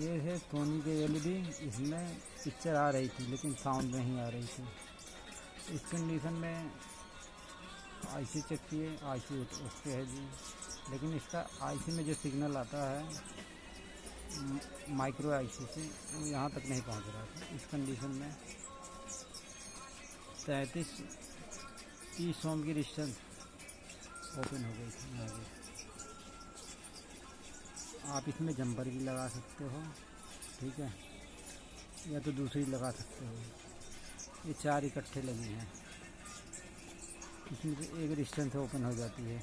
ये है सोनी के एलईडी। इसमें पिक्चर आ रही थी लेकिन साउंड नहीं आ रही थी। इस कंडीशन में आईसी चेक किए, आईसी ओके है जी, लेकिन इसका आईसी में जो सिग्नल आता है माइक्रो आईसी से वो यहाँ तक नहीं पहुँच रहा था। इस कंडीशन में 30 ओम की रेजिस्टेंस ओपन हो गई थी आगे। आप इसमें जंपर भी लगा सकते हो, ठीक है, या तो दूसरी लगा सकते हो। ये 4 इकट्ठे लगी हैं, इसमें से एक रेजिस्टेंस ओपन हो जाती है।